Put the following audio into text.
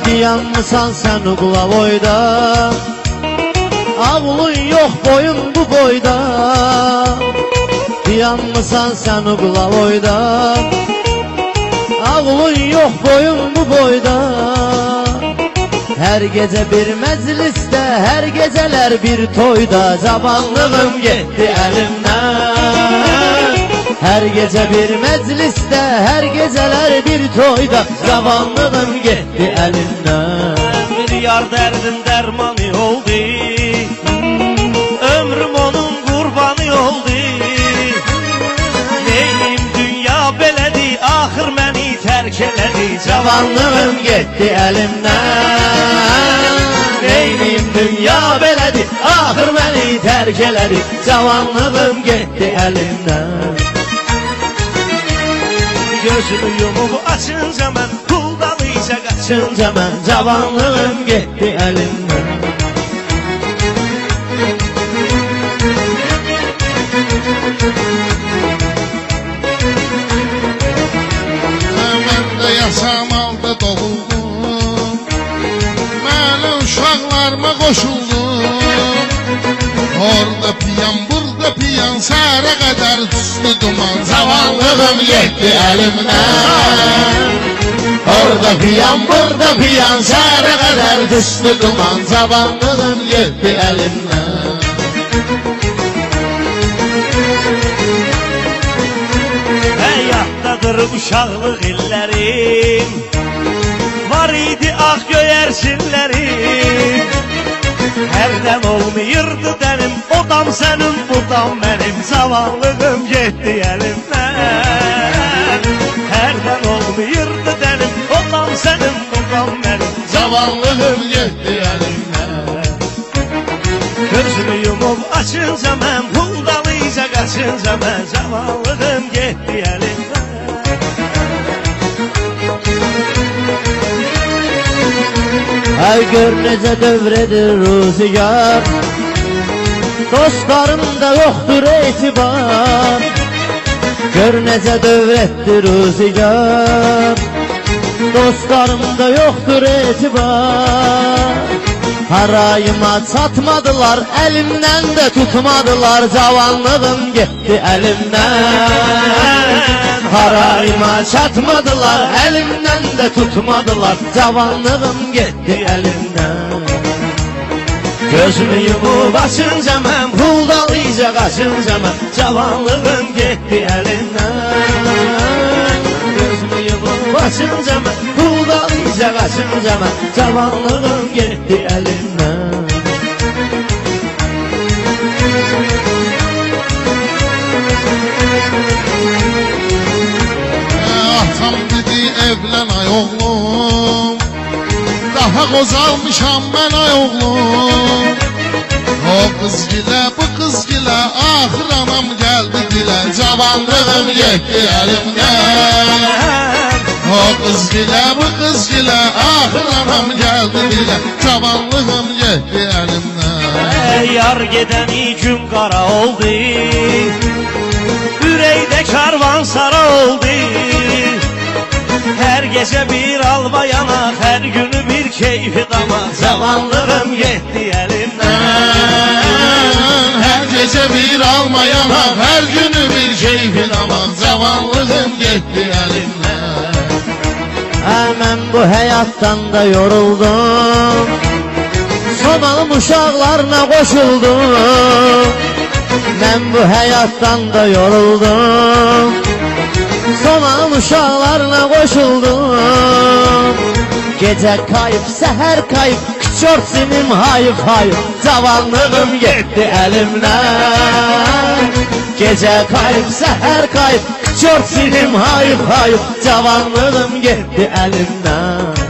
Dayanmısan sen uğla boyda, ağlın yok boyun bu boyda. Dayanmısan sen uğla boyda, ağlın yok boyun bu boyda. Her gece bir mecliste, her geceler bir toyda. Cavanlığım gitti elimden. Her gece bir mecliste, her geceler bir toyda. Cavanlığım gitti elimden. Bir yar derdim dermanı oldu, ömrüm onun kurbanı oldu. Neyim dünya beledi, ahır beni terk eledi. Cavanlığım gitti elimden. Neyim dünya beledi, ahır beni terk eledi. Cavanlığım gitti elimden. Gözümü yumup açınca mən puldalıca Açınca mən cavanlığım gitti elimden. Mən də yaşamalda doğuldum, mənə uşaqlarıma qoşuldum. Orada piyan, burada piyan, səhərə qədər tüstü duman. Cavanlığım gitti elimden. Orada piyan, burada piyan, səhərə qədər düştü duman. Cavanlığım gitti elimden. Həyatdadır uşaqlıq illərim, var idi ağ göyərçinlərim. Hərdən olmayırdı dənim, odam sənin, budam mənim. Cavanlığım getdi əlimdən. Hərdən olmayırdı dənim, odam sənin, budam mənim. Cavanlığım gitti elimden. Gözümü yumup açınca mən puldalıca qaçınca mən. Cavanlığım getdi əlimdən. Ay gör necə dövredir ruzigar, dostlarımda yoktur etibar. Gör necə dövretdir ruzigar, dostlarımda yoktur etibar. Harayıma çatmadılar, elimden de tutmadılar. Cavanlığım gitti elimden. Harayıma çatmadılar, elimden de tutmadılar. Cavanlığım gitti elimden. Gözümü yumup açınca mən puldalıca qaçınca mən. Cavanlığım gitti elimden. Gözümü yumup açınca mən puldalıca qaçınca mən. Cavanlığım gitti elimden. Atam dedi evlən ay oğlum, daha qozalmışam mən ay oğlum. O qız gilə, bu qız gilə, ahır anam gəldi dilə. Cavanlığım getdi əlimdən. O qız gilə, bu qız gilə, ahır anam gəldi dilə. Cavanlığım getdi əlimdən. Yar gedəni gün qara oldu, ürəkdə karvan sara oldu. Hər gecə bir alma yanaq, hər günü bir keyfi damaq. Cavanlığım getdi əlimdən. Hər gecə bir alma yanaq, hər günü bir keyfi damaq. Cavanlığım getdi əlimdən. Mən bu həyatdan da yoruldum, sonalım uşaqlarına qoşuldum. Mən bu həyatdan da yoruldum, sonalım uşaqlarına qoşuldum. Gecə kayıp, səhər kayıp, küçört sinim hayıf hayıf. Cavanlığım getdi əlimdən. Gecə kayıp, səhər kayıp, küçört sinim hayıf hayıf. Cavanlığım getdi əlimdən.